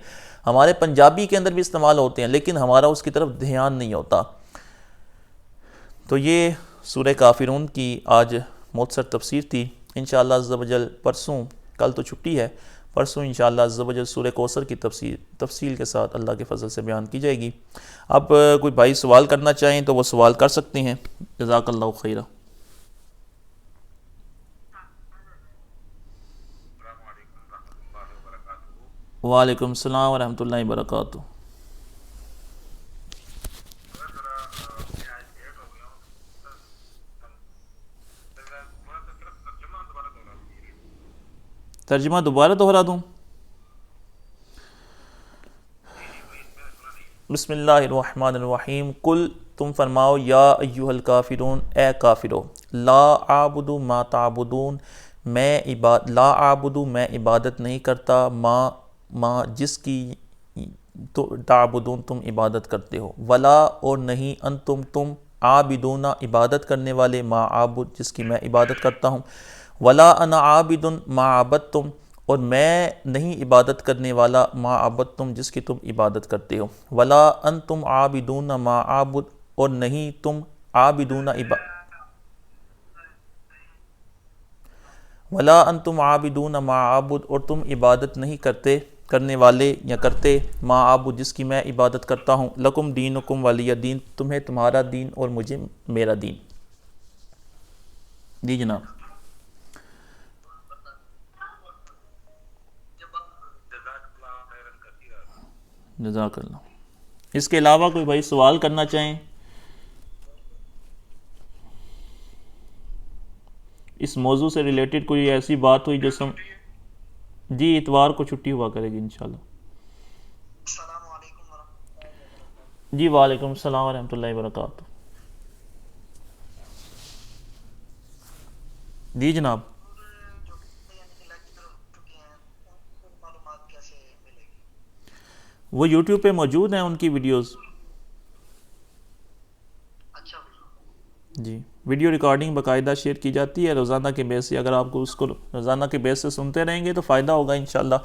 ہمارے پنجابی کے اندر بھی استعمال ہوتے ہیں، لیکن ہمارا اس کی طرف دھیان نہیں ہوتا۔ تو یہ سورہ کافرون کی آج مختصر تفسیر تھی۔ انشاءاللہ عز و جل پرسوں، کل تو چھٹی ہے، پرسوں انشاءاللہ عز و جل سورہ کوثر کی تفصیل کے ساتھ اللہ کے فضل سے بیان کی جائے گی۔ اب کوئی بھائی سوال کرنا چاہیں تو وہ سوال کر سکتے ہیں۔ جزاک اللہ خیرہ۔ وعلیکم السلام ورحمۃ اللہ وبرکاتہ۔ ترجمہ دوبارہ دہرا دوں؟ بسم اللہ الرحمن الرحیم۔ قل، تم فرماؤ، یا ایہا الکافرون، اے کافرو، لا اعبد ما تعبدون، لا اعبد، میں عبادت نہیں کرتا، ما جس کی تعبدون تم عبادت کرتے ہو، ولا اور نہیں، انتم تم، عابدون عبادت کرنے والے، ما عابد جس کی میں عبادت کرتا ہوں، ولا انا عابد ما عبدتم، اور میں نہیں عبادت کرنے والا، ما عبدتم جس کی تم عبادت کرتے ہو، ولا انتم عابدون ما عابد، اور نہیں تم عابدون ولا انتم عابدون ما عابد، اور تم عبادت نہیں کرنے والے یا کرتے، ما عابد جس کی میں عبادت کرتا ہوں، لکم دینکم ولی دین، تمہیں تمہارا دین اور مجھے میرا دین۔ جی جناب۔ جزاک اللہ۔ اس کے علاوہ کوئی بھائی سوال کرنا چاہیں؟ اس موضوع سے ریلیٹڈ کوئی ایسی بات ہوئی جو جی اتوار کو چھٹی ہوا کرے گی انشاءاللہ۔ السلام علیکم ورحمۃ اللہ وبرکاتہ۔ جی وعلیکم السلام ورحمۃ اللہ وبرکاتہ۔ جی جناب۔ جو لیکچر ہو چکے ہیں ان کی معلومات کیسے ملے گی؟ وہ یوٹیوب پہ موجود ہیں ان کی ویڈیوز۔ اچھا جی، ویڈیو ریکارڈنگ باقاعدہ شیئر کی جاتی ہے روزانہ کے بیس سے۔ اگر آپ کو اس کو روزانہ کے بیس سے سنتے رہیں گے تو فائدہ ہوگا انشاءاللہ،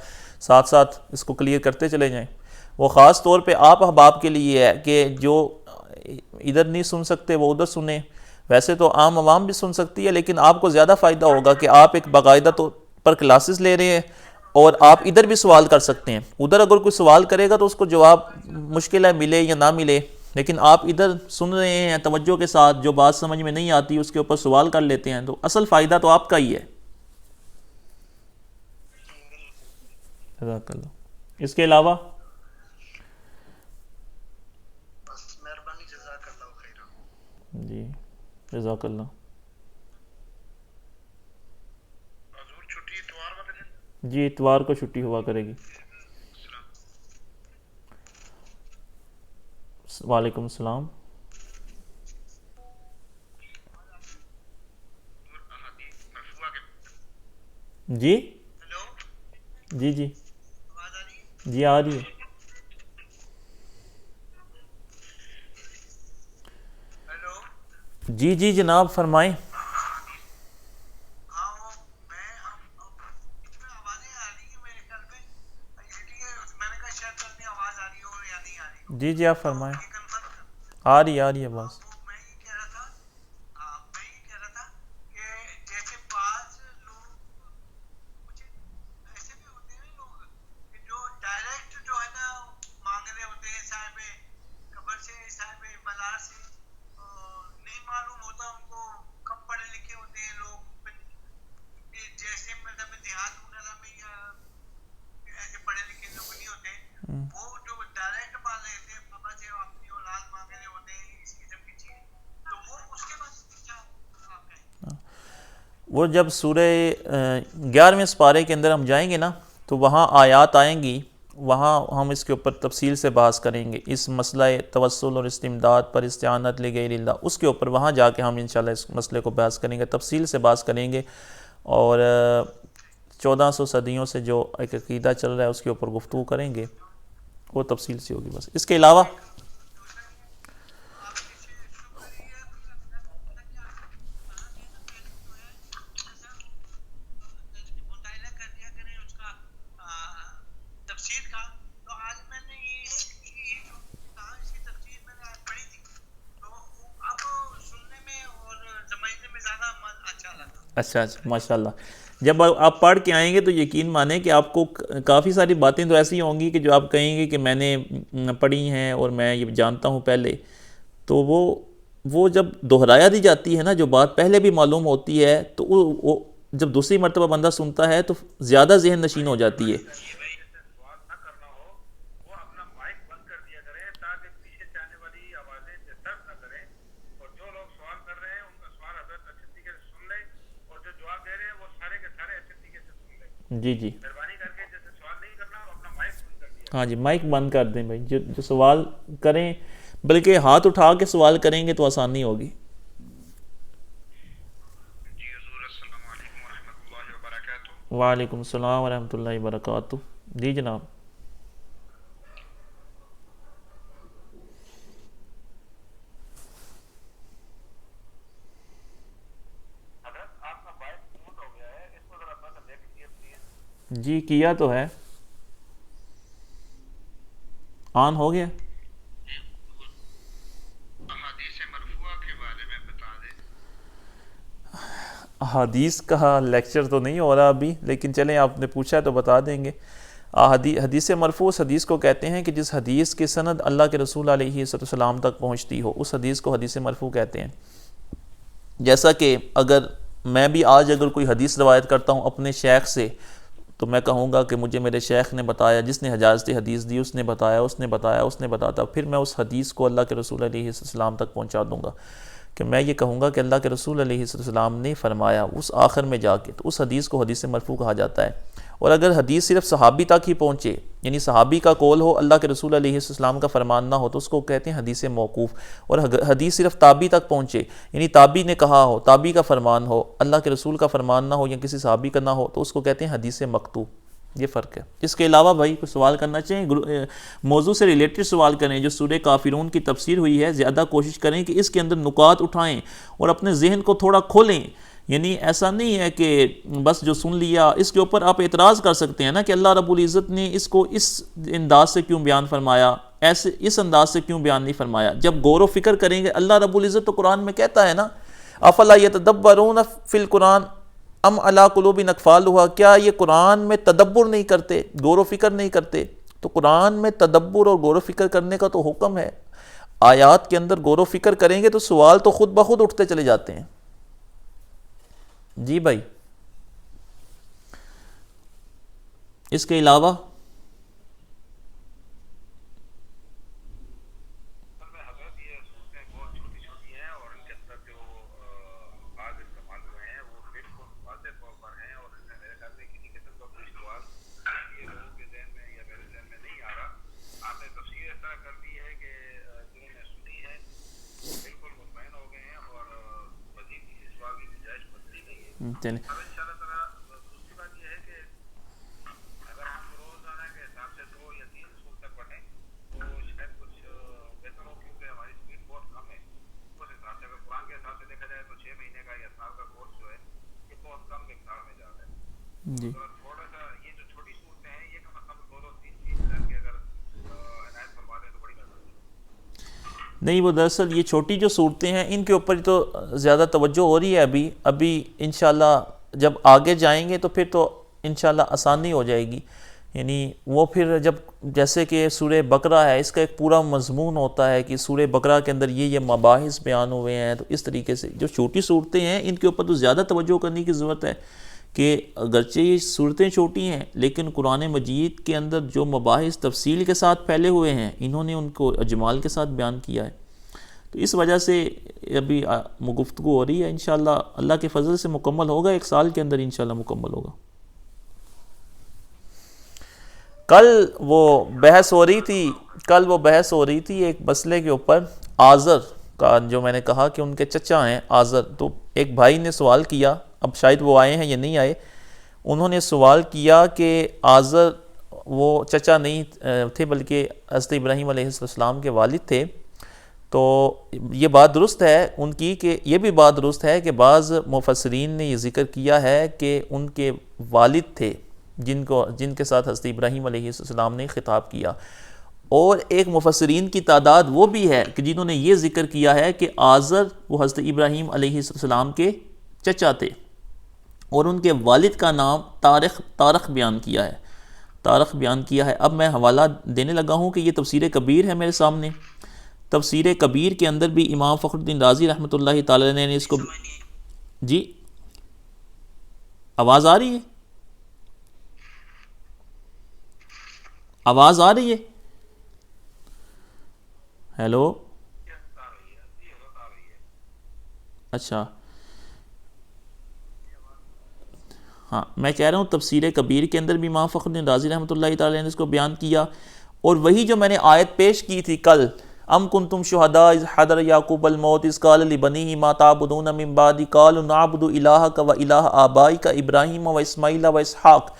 ساتھ ساتھ اس کو کلیئر کرتے چلے جائیں۔ وہ خاص طور پہ آپ احباب کے لیے ہے کہ جو ادھر نہیں سن سکتے وہ ادھر سنیں۔ ویسے تو عام عوام بھی سن سکتی ہے، لیکن آپ کو زیادہ فائدہ ہوگا کہ آپ ایک باقاعدہ طور پر کلاسز لے رہے ہیں اور آپ ادھر بھی سوال کر سکتے ہیں۔ ادھر اگر کوئی سوال کرے گا تو اس کو جواب مشکل ہے ملے یا نہ ملے، لیکن آپ ادھر سن رہے ہیں توجہ کے ساتھ، جو بات سمجھ میں نہیں آتی اس کے اوپر سوال کر لیتے ہیں، تو اصل فائدہ تو آپ کا ہی ہے۔ جزاک اللہ۔ اس کے علاوہ بس مہربانی، جزاک اللہ خیرہ۔ جی جزاک اللہ۔ حضور چھٹی اتوار والے دن؟ جی اتوار کو چھٹی ہوا کرے گی۔ وعلیکم السلام۔ جی ہیلو، جی جی آواز آ رہی ہے؟ جی آ رہی ہے۔ ہیلو، جی جی جناب فرمائیں۔ ہاں وہ میں آوازیں آ رہی جی جی آپ فرمائیں. یہ کنفرم کر. آ رہی ہے بس. وہ میں یہ کہہ رہا تھا میں یہ کہہ رہا تھا کہ جیسے بعض لوگ کچھ ایسے بھی ہوتے ہیں لوگ کہ جو ڈائریکٹ جو ہے نا مانگ رہے ہوتے ہیں صاحب قبر سے صاحب مزار سے نہیں معلوم ہوتا ان کو کم پڑھے لکھے ہوتے ہیں لوگ جیسے مطلب دیہات وغیرہ میں یا ایسے پڑھے لکھے لوگ نہیں ہوتے وہ جو ڈائریکٹ مانگ رہے تھے بابا سے اپنی اولاد مانگ رہے ہوتے ہیں اس قسم کی چیز تو وہ اس کے بعد کیا آپ کہیں. وہ جب سورہ 11ویں سپارے کے اندر ہم جائیں گے نا تو وہاں آیات آئیں گی, وہاں ہم اس کے اوپر تفصیل سے بحث کریں گے, اس مسئلہ توسل اور استمداد پر استعانت لغیر اللہ اس کے اوپر وہاں جا کے ہم انشاءاللہ اس مسئلے کو بحث کریں گے, تفصیل سے بحث کریں گے. اور 1400 صدیوں سے جو ایک عقیدہ چل رہا ہے اس کے اوپر گفتگو کریں گے, وہ تفصیل سے ہوگی. بس اس کے علاوہ دوسرا یہ آپ سے شکر یہ ہے کہ اللہ کیا کہا کہ نا پہلے جو ہے تھوڑا سا مطالعہ کر لیا کریں اس کا تفسیر کا. تو آج میں نے یہ جو کہا اس کی تفسیر میں نے آج پڑھی تھی تو اب سننے میں اور سمجھنے میں زیادہ اچھا لگا. اچھا ماشاء اللہ. جب آپ پڑھ کے آئیں گے تو یقین مانیں کہ آپ کو کافی ساری باتیں تو ایسی ہوں گی کہ جو آپ کہیں گے کہ میں نے پڑھی ہیں اور میں یہ جانتا ہوں پہلے, تو وہ جب دہرایا دی جاتی ہے نا جو بات پہلے بھی معلوم ہوتی ہے تو وہ جب دوسری مرتبہ بندہ سنتا ہے تو زیادہ ذہن نشین ہو جاتی ہے. سوال نہ کرنا ہو وہ اپنا مائک بند کر دیا کرے تاکہ پیچھے سے آنے والی آوازیں ڈسٹرب نہ کریں, اور جو لوگ سوال کر رہے ہیں ان کا سوال حضرت اچھے طریقے سے سن لیں اور جو جواب دے رہے ہیں وہ سارے کے سارے اچھے طریقے سے سن لیں. جی جی مہربانی کر کے جیسے سوال نہیں کرنا وہ اپنا مائک بند کر دیا. ہاں جی مائک بند کر دیں بھائی, جو سوال کریں بلکہ ہاتھ اٹھا کے سوال کریں گے تو آسانی ہوگی. جی حضور السلام علیکم ورحمۃ اللہ وبرکاتہ. وعلیکم السلام ورحمۃ اللہ وبرکاتہ. جی جناب. حضرت آپ کا بائک موٹ ہو گیا ہے, اس کو ذرا تھوڑا سا دیکھ لیجیے پلیز. جی کیا تو ہے, آن ہو گیا. احادیث مرفوعہ کے بارے میں بتا دیں. حدیث کا لیکچر تو نہیں ہو رہا ابھی, لیکن چلیں آپ نے پوچھا ہے تو بتا دیں گے. حدیث مرفوع اس حدیث کو کہتے ہیں کہ جس حدیث کی سند اللہ کے رسول علیہ السلام تک پہنچتی ہو, اس حدیث کو حدیث مرفوع کہتے ہیں. جیسا کہ اگر میں بھی آج اگر کوئی حدیث روایت کرتا ہوں اپنے شیخ سے تو میں کہوں گا کہ مجھے میرے شیخ نے بتایا, جس نے حجازت حدیث دی اس نے بتایا, پھر میں اس حدیث کو اللہ کے رسول علیہ السلام تک پہنچا دوں گا کہ میں یہ کہوں گا کہ اللہ کے رسول علیہ السلام نے فرمایا اس آخر میں جا کے, تو اس حدیث کو حدیث مرفوع کہا جاتا ہے. اور اگر حدیث صرف صحابی تک ہی پہنچے, یعنی صحابی کا قول ہو, اللہ کے رسول علیہ السلام کا فرمان نہ ہو, تو اس کو کہتے ہیں حدیث موقوف. اور حدیث صرف تابعی تک پہنچے, یعنی تابعی نے کہا ہو, تابعی کا فرمان ہو, اللہ کے رسول کا فرمان نہ ہو یا کسی صحابی کا نہ ہو, تو اس کو کہتے ہیں حدیث مقطوع. یہ فرق ہے. اس کے علاوہ بھائی کوئی سوال کرنا چاہیں, موضوع سے ریلیٹڈ سوال کریں. جو سورہ کافرون کی تفسیر ہوئی ہے زیادہ کوشش کریں کہ اس کے اندر نکات اٹھائیں اور اپنے ذہن کو تھوڑا کھولیں. یعنی ایسا نہیں ہے کہ بس جو سن لیا, اس کے اوپر آپ اعتراض کر سکتے ہیں نا کہ اللہ رب العزت نے اس کو اس انداز سے کیوں بیان فرمایا, ایسے اس انداز سے کیوں بیان نہیں فرمایا. جب غور و فکر کریں گے, اللہ رب العزت تو قرآن میں کہتا ہے نا افلا یتدبرون فی القرآن ام علی قلوب اقفالها, کیا یہ قرآن میں تدبر نہیں کرتے, غور و فکر نہیں کرتے. تو قرآن میں تدبر اور غور و فکر کرنے کا تو حکم ہے. آیات کے اندر غور و فکر کریں گے تو سوال تو خود بخود اٹھتے چلے جاتے ہیں. جی بھائی. اس کے علاوہ دوسری بات یہ ہے کہ اگر ہم روزانہ کے حساب سے 2 یا 3 صورتیں پڑھیں تو شاید کچھ بہتر ہو, کیونکہ ہماری اسپیڈ بہت کم ہے. اس حساب سے اگر قرآن کے حساب سے دیکھا جائے تو 6 مہینے کا یا سال کا کورس جو ہے یہ بہت کم مقدار میں جا رہا ہے. جی تھوڑا سا یہ جو چھوٹی صورتیں ہیں یہ کم از کم 2-3 چیز کر کے اگر عنایت فرما دیں تو بڑی بات ہے. نہیں، وہ دراصل یہ چھوٹی جو صورتیں ہیں ان کے اوپر تو زیادہ توجہ ہو رہی ہے ابھی انشاءاللہ جب آگے جائیں گے تو پھر تو انشاءاللہ آسانی ہو جائے گی. یعنی وہ پھر جب جیسے کہ سورہ بقرہ ہے، اس کا ایک پورا مضمون ہوتا ہے کہ سورہ بقرہ کے اندر یہ مباحث بیان ہوئے ہیں، تو اس طریقے سے جو چھوٹی صورتیں ہیں ان کے اوپر تو زیادہ توجہ کرنے کی ضرورت ہے کہ اگرچہ یہ صورتیں چھوٹی ہیں لیکن قرآن مجید کے اندر جو مباحث تفصیل کے ساتھ پھیلے ہوئے ہیں انہوں نے ان کو اجمال کے ساتھ بیان کیا ہے. تو اس وجہ سے ابھی گفتگو ہو رہی ہے، انشاءاللہ اللہ کے فضل سے مکمل ہوگا، 1 سال کے اندر انشاءاللہ مکمل ہوگا. کل وہ بحث ہو رہی تھی ایک مسئلے کے اوپر، آزر کا، جو میں نے کہا کہ ان کے چچا ہیں آزر. تو ایک بھائی نے سوال کیا، اب شاید وہ آئے ہیں یا نہیں آئے، انہوں نے سوال کیا کہ آزر وہ چچا نہیں تھے بلکہ حضرت ابراہیم علیہ السلام کے والد تھے. تو یہ بات درست ہے ان کی، کہ یہ بھی بات درست ہے کہ بعض مفسرین نے یہ ذکر کیا ہے کہ ان کے والد تھے جن کے ساتھ حضرت ابراہیم علیہ السلام نے خطاب کیا، اور ایک مفسرین کی تعداد وہ بھی ہے کہ جنہوں نے یہ ذکر کیا ہے کہ آزر وہ حضرت ابراہیم علیہ السلام کے چچا تھے، اور ان کے والد کا نام طارق بیان کیا ہے. اب میں حوالہ دینے لگا ہوں کہ یہ تفسیر کبیر ہے میرے سامنے. تفسیر کبیر کے اندر بھی امام فخر الدین رازی رحمۃ اللہ تعالی علیہ نے اس کو، جی آواز آ رہی ہے؟ آواز آ رہی ہے؟ ہیلو، اچھا ہاں، میں کہہ رہا ہوں تفسیر کبیر کے اندر بھی امام فخر الدین رازی رحمۃ اللہ تعالی نے اس کو بیان کیا، اور وہی جو میں نے آیت پیش کی تھی کل، ام کنتم شہداء اذ حضر یعقوب الموت اذ قال لبنیہ ما تعبدون من بعدی قالوا نعبد الہک و الہ آبائک ابراہیم و اسماعیل و اسحاق.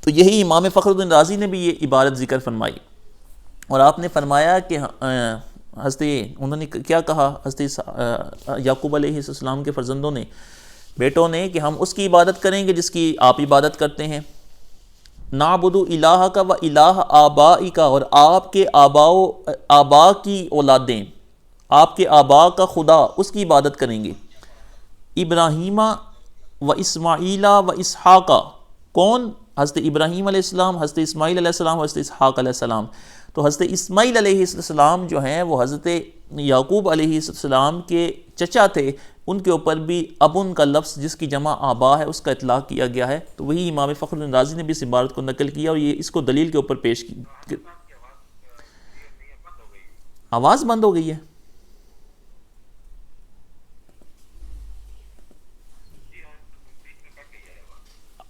تو یہی امام فخر الدین رازی نے بھی یہ عبارت ذکر فرمائی، اور آپ نے فرمایا کہ انہوں نے کیا کہا، حضرت یعقوب علیہ السلام کے فرزندوں نے، بیٹوں نے، کہ ہم اس کی عبادت کریں گے جس کی آپ عبادت کرتے ہیں. نعبد الہ کا و الہ آبائی کا، اور آپ کے آبا کی اولادیں، آپ کے آبا کا خدا، اس کی عبادت کریں گے. ابراہیم و اسماعیل و اسحاق، کون؟ حضرت ابراہیم علیہ السلام، حضرت اسماعیل علیہ السلام، حضرت اسحاق علیہ السلام. تو حضرت اسماعیل علیہ السلام جو ہیں وہ حضرت یعقوب علیہ السلام کے چچا تھے، ان کے اوپر بھی ابن کا لفظ جس کی جمع آبا ہے اس کا اطلاق کیا گیا ہے. تو وہی امام فخر الدین رازی نے بھی اس عبارت کو نقل کیا، اور یہ اس کو دلیل کے اوپر پیش کی. آواز بند ہو گئی ہے؟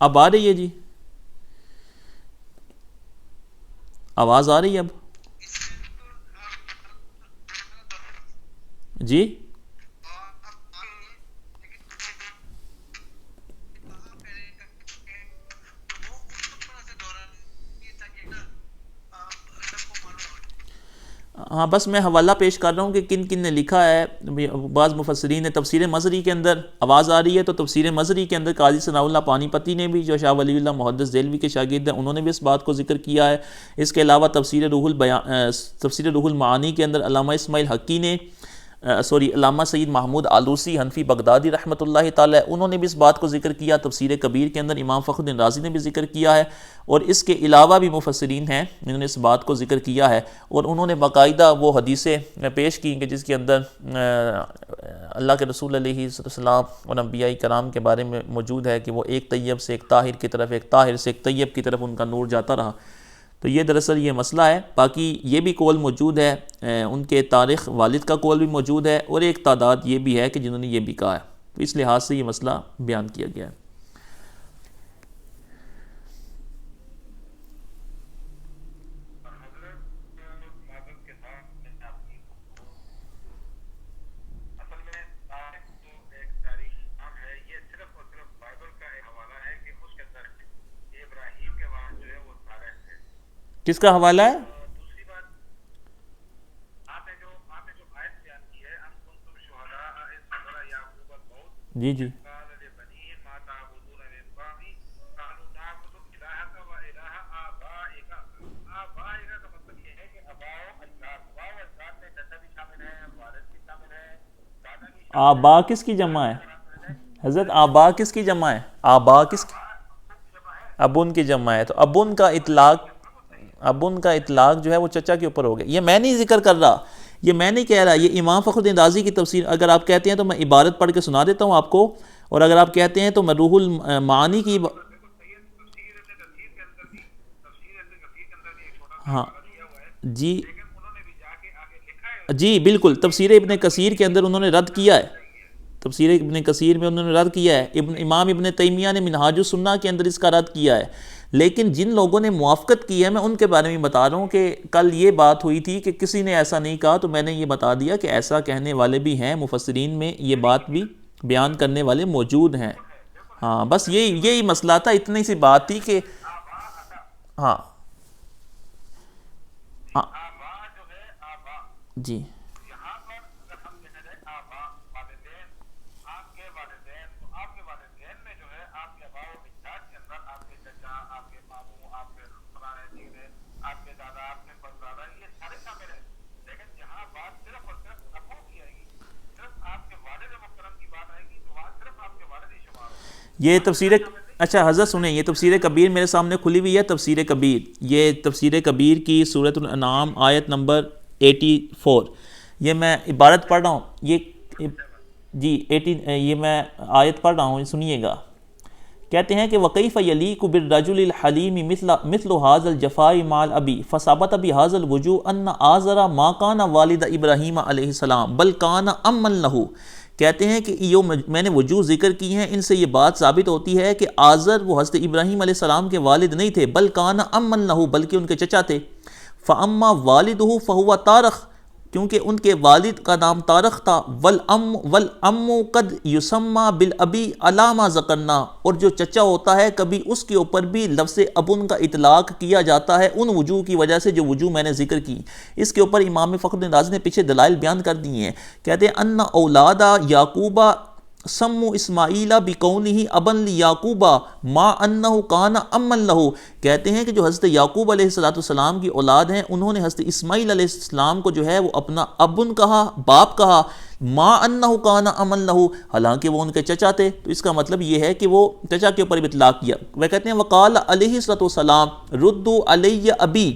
اب آ رہی ہے جی؟ آواز آ رہی ہے اب؟ جی ہاں، بس میں حوالہ پیش کر رہا ہوں کہ کن کن نے لکھا ہے. بعض مفسرین نے تفسیر مظہری کے اندر، آواز آ رہی ہے؟ تو تفسیر مظہری کے اندر قاضی ثناء اللہ پانی پتی نے بھی، جو شاہ ولی اللہ محدث دہلوی کے شاگرد ہیں، انہوں نے بھی اس بات کو ذکر کیا ہے. اس کے علاوہ تفسیر روح المعانی کے اندر علامہ اسماعیل حقی نے، علامہ سید محمود آلوسی حنفی بغدادی رحمۃ اللہ تعالی، انہوں نے بھی اس بات کو ذکر کیا. تفسیر کبیر کے اندر امام فخر الدین رازی نے بھی ذکر کیا ہے، اور اس کے علاوہ بھی مفسرین ہیں جنہوں نے اس بات کو ذکر کیا ہے، اور انہوں نے باقاعدہ وہ حدیثیں پیش کی کہ جس کے اندر اللہ کے رسول علیہ السلام اور انبیاء کرام کے بارے میں موجود ہے کہ وہ ایک طیب سے ایک طاہر کی طرف، ایک طاہر سے ایک طیب کی طرف ان کا نور جاتا رہا. تو یہ دراصل یہ مسئلہ ہے. باقی یہ بھی قول موجود ہے، ان کے تاریخ والد کا قول بھی موجود ہے، اور ایک تعداد یہ بھی ہے کہ جنہوں نے یہ بھی کہا ہے. تو اس لحاظ سے یہ مسئلہ بیان کیا گیا ہے. کس کا حوالہ ہے؟ جی جی آبا کس کی جمع ہے حضرت؟ آبا کس کی جمع ہے؟ آبا کس کی؟ ابن کی جمع ہے. تو ابن کا اطلاق جو ہے وہ چچا کے اوپر ہو گیا. یہ میں نہیں ذکر کر رہا، یہ میں نہیں کہہ رہا، یہ امام فخر الدین رازی کی تفسیر. اگر آپ کہتے ہیں تو میں عبارت پڑھ کے سنا دیتا ہوں آپ کو، اور اگر آپ کہتے ہیں تو میں روح المعانی کی ہاں جی جی بالکل، تفسیر ابن کثیر کے اندر انہوں نے رد کیا ہے، تفسیر ابن کثیر میں انہوں نے رد کیا ہے. امام ابن تیمیہ نے منہاج السنہ کے اندر اس کا رد کیا ہے. لیکن جن لوگوں نے موافقت کی ہے میں ان کے بارے میں بتا رہا ہوں کہ کل یہ بات ہوئی تھی کہ کسی نے ایسا نہیں کہا، تو میں نے یہ بتا دیا کہ ایسا کہنے والے بھی ہیں، مفسرین میں یہ بات بھی بیان کرنے والے موجود ہیں. ہاں بس یہی مسئلہ تھا، اتنی سی بات تھی کہ ہاں ہاں جی یہاں پر اگر ہم کہہ رہے آبا والدین، آپ کے والدین، تو آپ کے والدین میں جو ہے آپ کے آبا و اجداد کے اندر آپ کے چچا، آپ کے ماموں، آپ کے فلانے چیزیں، آپ کے دادا، آپ کے پردادا، یہ سارے شامل ہیں. لیکن جہاں بات صرف اور صرف ابو کی آئے گی، صرف آپ کے والد محترم کی بات آئے گی، تو وہاں صرف آپ کے والد ہی شمار ہوں. یہ تفسیر اچھا حضرت سنیں، یہ تفسیر کبیر میرے سامنے کھلی ہوئی ہے. تفسیر کبیر، یہ تفسیر کبیر کی سورۃ الانعام آیت نمبر 84، یہ میں عبارت پڑھ رہا ہوں. یہ جی 18، یہ میں آیت پڑھ رہا ہوں، سنیے گا. کہتے ہیں کہ وَكَيْفَ يَلِيقُ بِالرَّجُلِ الْحَلِيمِ مِثْلُ هَذَا الْجَفَاءِ مَعَ الْأَبِي فَثَبَتَ بِهَذَا الْوُجُوهِ أَنَّ آزَرَ مَا كَانَ وَالِدَ إِبْرَاهِيمَ عَلَيْهِ السَّلَامُ بَلْ كَانَ أَمًّا لَهُ. کہتے ہیں کہ میں نے وجوہ ذکر کی ہیں، ان سے یہ بات ثابت ہوتی ہے کہ آزر وہ حضرت ابراہیم علیہ السلام کے والد نہیں تھے، بل کان امن لہو، بلکہ ان کے چچا تھے. فاما والدہ فہو طارخ، کیونکہ ان کے والد کا نام طارخ تھا. والام قد یسمى بالابی علی ما ذکرنا، اور جو چچا ہوتا ہے کبھی اس کے اوپر بھی لفظ ابن کا اطلاق کیا جاتا ہے ان وجوہ کی وجہ سے جو وجوہ میں نے ذکر کی. اس کے اوپر امام فخر الدین رازی نے پیچھے دلائل بیان کر دی ہیں. کہتے ہیں ان اولاد یعقوب سمو اسماعیل بکونہ ابن لیعقوب ما انہ کان امن لہ. کہتے ہیں کہ جو حضرت یعقوب علیہ السلام کی اولاد ہیں، انہوں نے حضرت اسماعیل علیہ السلام کو جو ہے وہ اپنا ابن کہا، باپ کہا، ما انہ کان امن لہ، حالانکہ وہ ان کے چچا تھے. تو اس کا مطلب یہ ہے کہ وہ چچا کے اوپر بھی اطلاق کیا. وہ کہتے ہیں وقال علیہ السلام ردوا علی ابی،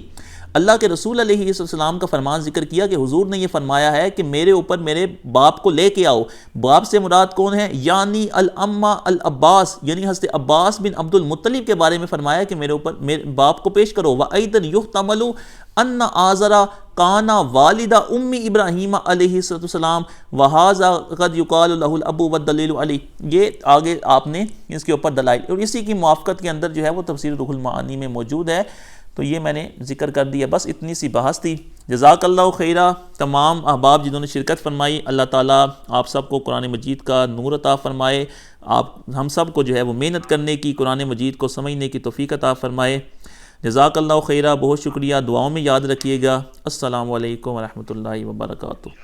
اللہ کے رسول علیہ السلام کا فرمان ذکر کیا کہ حضور نے یہ فرمایا ہے کہ میرے اوپر میرے باپ کو لے کے آؤ. باپ سے مراد کون ہے؟ یعنی الامہ العباس، یعنی حضرت عباس بن عبد المطلب کے بارے میں فرمایا کہ میرے اوپر میرے باپ کو پیش کرو. وَأَيْضًا يُحْتَمَلُ أَنَّ آزَرَ كَانَ وَالِدَ أُمِّ إِبْرَاهِيمَ علیہ السلام وَهَذَا قَدْ يُقَالُ لَهُ الْأَبُ وَالدَّلِيلُ عَلَيْهِ. یہ آگے آپ نے اس کے اوپر دلائل، اور اسی کی موافقت کے اندر جو ہے وہ تفسیر روح المعانی میں موجود ہے. تو یہ میں نے ذکر کر دیا، بس اتنی سی بحث تھی. جزاک اللہ خیرہ تمام احباب جنہوں نے شرکت فرمائی. اللہ تعالیٰ آپ سب کو قرآن مجید کا نور عطا فرمائے، ہم سب کو جو ہے وہ محنت کرنے کی، قرآن مجید کو سمجھنے کی توفیق عطا فرمائے. جزاک اللہ خیرہ، بہت شکریہ، دعاؤں میں یاد رکھیے گا. السلام علیکم ورحمۃ اللہ وبرکاتہ.